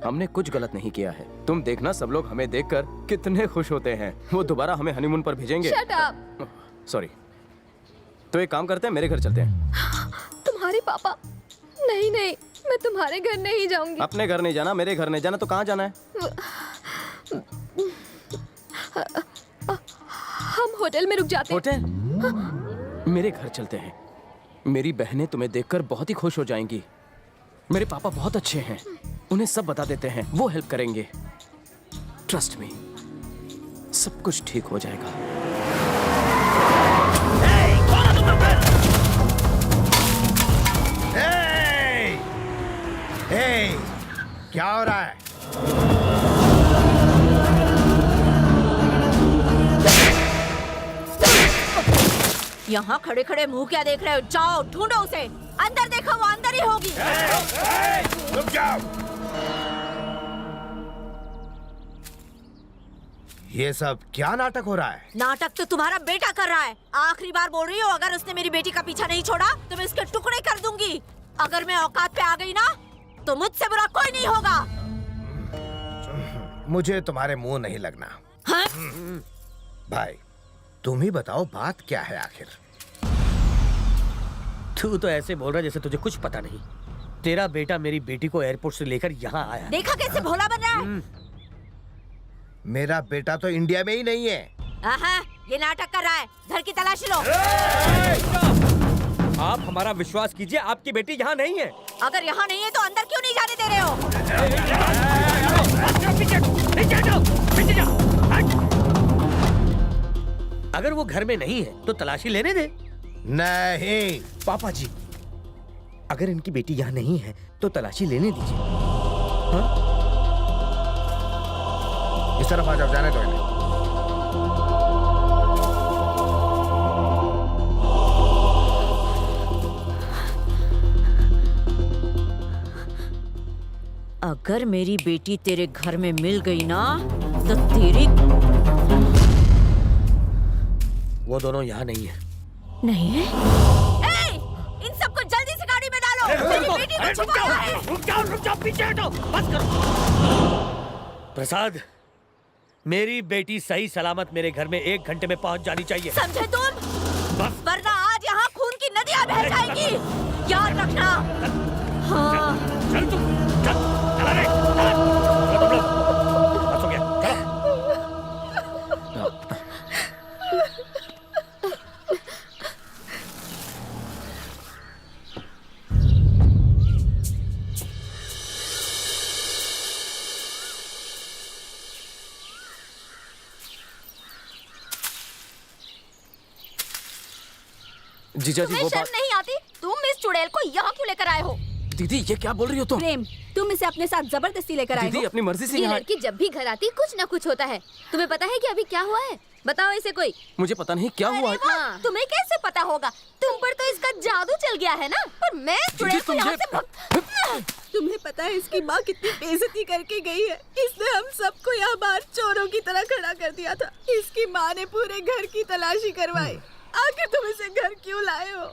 हमने कुछ गलत नहीं किया है। तुम देखना सब लोग हमें देखकर कितने खुश होते हैं। वो दोबारा हमें हनीमून पर भेजेंगे। Shut up. सॉरी। तो एक काम करते हैं, मेरे घर चलते हैं। तुम्हारे पापा? नहीं नहीं, मैं तुम्हारे घर नहीं जाऊंगी। अपने घर नहीं जाना, मेरे घर नहीं जाना, तो कहाँ जाना है? हम होटल में रुक जाते हैं। होटल? मेरे घर चलते हैं। मेरी बहनें तुम्हें देखकर बहुत ही खुश हो जाएंगी। मेरे पापा बहुत अच्छे हैं, उन्हें सब बता देते हैं, वो हेल्प करेंगे। ट्रस्ट मी, सब कुछ ठीक हो जाएगा। क्या हो रहा है? यहाँ खड़े खड़े मुंह क्या देख रहे हो? जाओ ढूंढो उसे। अंदर देखो, वो अंदर ही होगी। रुक जाओ। ये सब क्या नाटक हो रहा है? नाटक तो तुम्हारा बेटा कर रहा है। आखिरी बार बोल रही हूँ, अगर उसने मेरी बेटी का पीछा नहीं छोड़ा तो मैं इसके टुकड़े कर दूंगी। अगर मैं औकात पे आ गई ना तो मुझसे बुरा कोई नहीं होगा। मुझे तुम्हारे मुंह नहीं लगना। हाँ? भाई तुम ही बताओ बात क्या है आखिर? तू तो ऐसे बोल रहा जैसे तुझे कुछ पता नहीं। तेरा बेटा मेरी बेटी को एयरपोर्ट से लेकर यहाँ आया। देखा कैसे भोला बन रहा है? मेरा बेटा तो इंडिया में ही नहीं है। ये नाटक कर रहा है। घर की तलाशी लो। आप हमारा विश्वास कीजिए, आपकी बेटी यहाँ नहीं है। अगर यहाँ नहीं है तो अंदर क्यों नहीं जाने दे रहे हो? अगर वो घर में नहीं है तो तलाशी लेने दे। नहीं पापा जी, अगर इनकी बेटी यहाँ नहीं है तो तलाशी लेने दीजिए। हाँ? इस तरफ आ जाओ, जाने दो इन्हें। अगर मेरी बेटी तेरे घर में मिल गई ना तो तेरी... वो दोनों यहाँ नहीं है। नहीं है? इन सबको जल्दी से गाड़ी में डालो। मेरी बेटी को छुपाया है। रुक जाओ, पीछे हटो, बस करो। प्रसाद, मेरी बेटी सही सलामत मेरे घर में 1 घंटे में पहुंच जानी चाहिए। समझे तुम? वरना आज यहाँ खून की नदियाँ बह जाएगी। याद रखना। हाँ। चल तू, चल, चला रे, चला। चलो तुम लोग, बस हो गया, चलो। जीजा जी, वो बात... नहीं आती? तुम इस चुड़ैल को यहाँ क्यों लेकर आए हो? दीदी, ये क्या बोल रही हो तुम? प्रेम, तुम इसे अपने साथ जबरदस्ती लेकर आए हो। दीदी, अपनी मर्जी से ये यहाँ... लड़की जब भी घर आती कुछ न कुछ होता है। तुम्हें पता है कि अभी क्या हुआ है? बताओ इसे कोई। मुझे पता नहीं क्या हुआ है। हाँ। तुम्हें कैसे पता होगा? तुम पर तो इसका जादू चल गया है ना। पर मैं चुड़ैल को यहाँ से तुम्हें पता है इसकी माँ कितनी बेइज्जती करके गई है? इसने हम सबको यहाँ बाहर चोरों की तरह खड़ा कर दिया था। इसकी माँ ने पूरे घर की तलाशी करवाई। आखिर तुम इसे घर क्यों लाए हो?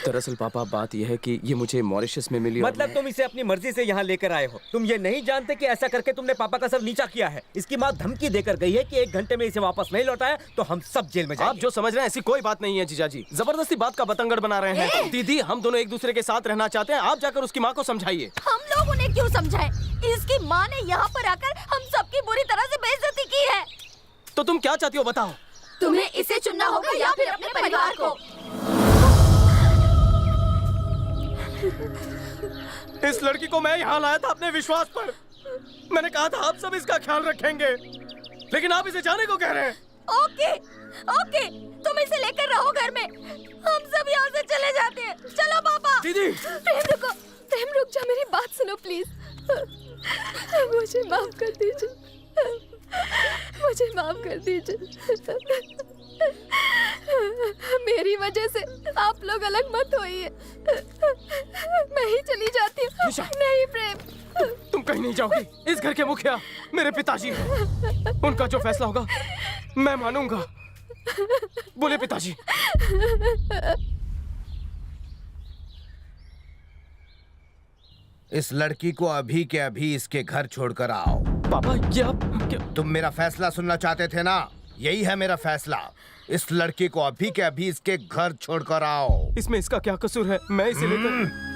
दरअसल पापा, बात यह है कि ये मुझे मॉरिशस में मिली। मतलब तुम इसे अपनी मर्जी से यहाँ लेकर आए हो। तुम ये नहीं जानते कि ऐसा करके तुमने पापा का सर नीचा किया है। इसकी माँ धमकी देकर गई है कि 1 घंटे में इसे वापस नहीं लौटाया तो हम सब जेल में जाएंगे। आप जो समझ रहे हैं ऐसी कोई बात नहीं है जीजा जी। जबरदस्ती बात का बतंगड़ बना रहे हैं। दीदी, हम दोनों एक दूसरे के साथ रहना चाहते हैं। आप जाकर उसकी माँ को समझाइए। हम लोग उन्हें क्यों समझाएं? इसकी माँ ने यहाँ पर आकर हम सबकी बुरी तरह से बेइज्जती की है। तो तुम क्या चाहती हो बताओ? तुम्हें इसे चुनना होगा या फिर अपने परिवार को। इस लड़की को मैं यहाँ लाया था अपने विश्वास पर। मैंने कहा था आप सब इसका ख्याल रखेंगे, लेकिन आप इसे जाने को कह रहे हैं। ओके, ओके, तुम इसे लेकर रहो घर में। हम सब यहाँ से चले जाते हैं। चलो पापा। दीदी, प्रेम रुको, प्रेम रुक जा, मेरी बात सुनो प्लीज। मुझे माफ कर दीजिए, मुझे माफ कर दीजिए। मेरी वजह से आप लोग अलग मत होइए। मैं ही चली जाती हूँ। नहीं प्रेम, तुम कहीं नहीं जाओगी। इस घर के मुखिया मेरे पिताजी हैं। उनका जो फैसला होगा मैं मानूंगा। बोले पिताजी। इस लड़की को अभी के अभी इसके घर छोड़कर आओ। पापा ये आप क्या? तुम मेरा फैसला सुनना चाहते थे ना? यही है मेरा फैसला। इस लड़की को अभी के अभी इसके घर छोड़कर आओ। इसमें इसका क्या कसूर है? मैं इसे लेकर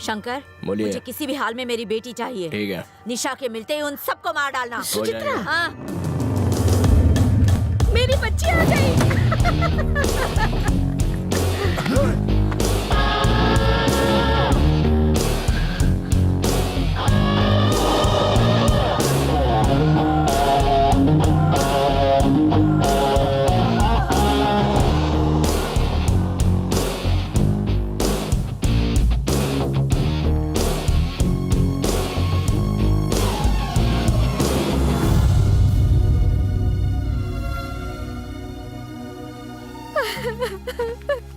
शंकर, बोलिए। मुझे किसी भी हाल में मेरी बेटी चाहिए। ठीक है, निशा के मिलते ही उन सबको मार डालना। हो जाएगा। हाँ। मेरी बच्ची आ गई।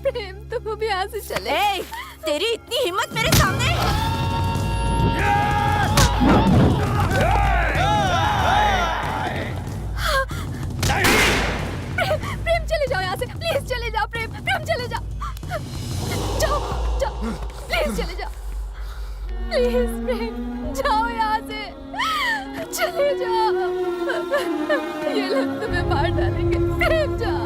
प्रेम तुम अभी यहाँ से चले। ए, तेरी इतनी हिम्मत मेरे सामने? प्रेम चले जाओ यहाँ से, प्लीज चले जाओ। प्रेम प्रेम चले जाओ। जाओ जाओ, प्लीज चले जाओ। प्लीज प्रेम जाओ यहाँ से, चले जाओ। ये लोग तुम्हें मार डालेंगे। प्रेम जाओ।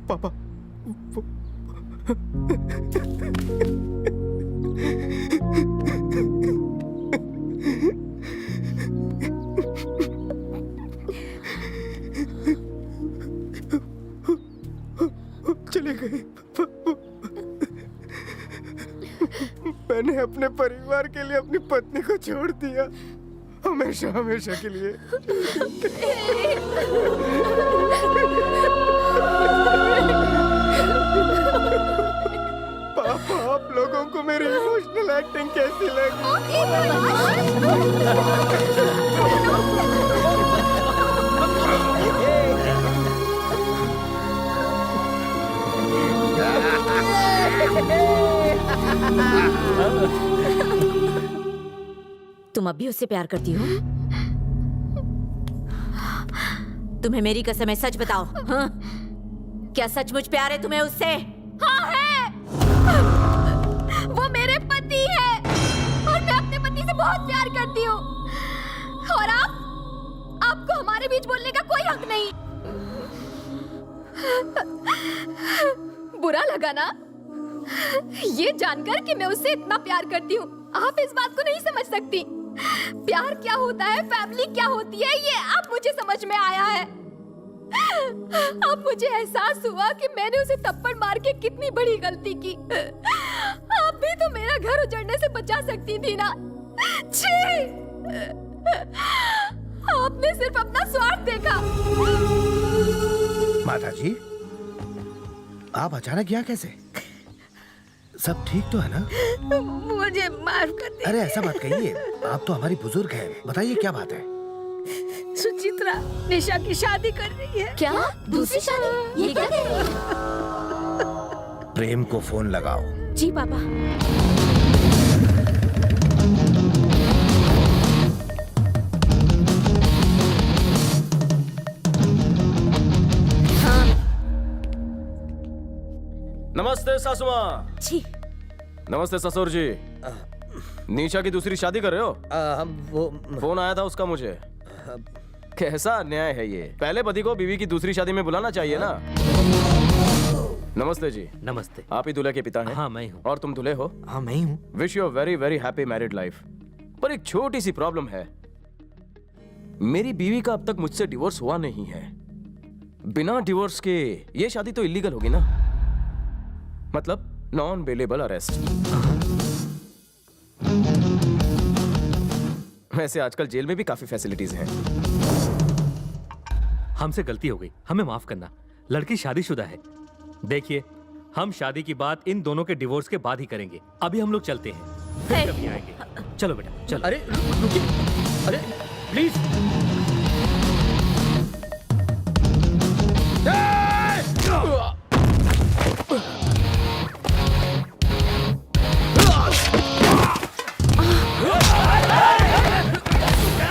पापा चले गए। मैंने अपने परिवार के लिए अपनी पत्नी को छोड़ दिया, हमेशा हमेशा के लिए। पापा आप लोगों को मेरी इमोशनल एक्टिंग कैसी लगी? तुम अब भी उससे प्यार करती हो? तुम्हें मेरी कसम है, सच बताओ। हाँ? क्या सचमुच प्यार है तुम्हें उससे? हाँ है। वो मेरे पति है और मैं अपने पति से बहुत प्यार करती हूँ। और आपको हमारे बीच बोलने का कोई हक नहीं। बुरा लगा ना ये जानकर कि मैं उससे इतना प्यार करती हूँ? आप इस बात को नहीं समझ सकती। प्यार क्या होता है, फैमिली क्या होती है, ये अब मुझे समझ में आया है। अब मुझे एहसास हुआ कि मैंने उसे थप्पड़ मार के कितनी बड़ी गलती की। आप भी तो मेरा घर उजड़ने से बचा सकती थी ना। छी! आपने सिर्फ अपना स्वार्थ देखा। माता जी, आप अचानक यहाँ कैसे? सब ठीक तो है ना? मुझे माफ कर दे। अरे ऐसा मत कहिए, आप तो हमारी बुजुर्ग हैं। बताइए क्या बात है? सुचित्रा निशा की शादी कर रही है। क्या? दूसरी शादी? ये क्या कह रही है? प्रेम को फोन लगाओ। जी पापा। नमस्ते सासू माँ। छी, नमस्ते ससुर जी। निशा की दूसरी शादी कर रहे हो? वो फोन आया था उसका मुझे। कैसा अन्याय है ये? पहले पति को बीवी की दूसरी शादी में बुलाना चाहिए ना। नमस्ते जी। नमस्ते। आप ही दूल्हे के पिता हैं? हाँ मैं हूँ। और तुम दूल्हे हो? हाँ मैं ही हूँ। Wish you very very happy married life. पर एक छोटी सी प्रॉब्लम है, मेरी बीवी का अब तक मुझसे डिवोर्स हुआ नहीं है। बिना डिवोर्स के ये शादी तो इलीगल होगी ना, मतलब नॉन बेलेबल अरेस्ट। वैसे आजकल जेल में भी काफी फैसिलिटीज हैं। हमसे गलती हो गई, हमें माफ करना। लड़की शादीशुदा है। देखिए, हम शादी की बात इन दोनों के डिवोर्स के बाद ही करेंगे। अभी हम लोग चलते हैं, फिर कभी आएंगे। चलो बेटा, चलो। अरे रुकिए, अरे प्लीज।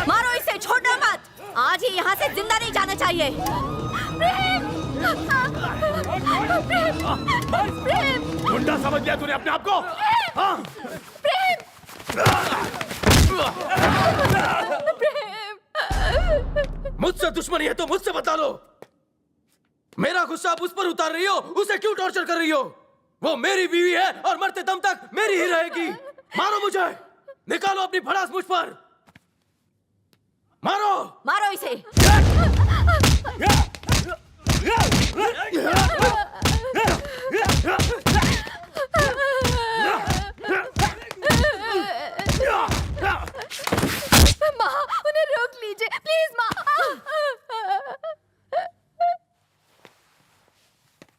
मारो इसे, छोड़ना मत। आज ही यहाँ से जिंदा नहीं जाना चाहिए। गुंडा समझ लिया तूने अपने आप को? हाँ? मुझसे दुश्मनी है तो मुझसे बता लो। मेरा गुस्सा आप उस पर उतार रही हो, उसे क्यों टॉर्चर कर रही हो? वो मेरी बीवी है और मरते दम तक मेरी ही रहेगी। मारो मुझे, निकालो अपनी भड़ास मुझ पर। मारो मारो इसे।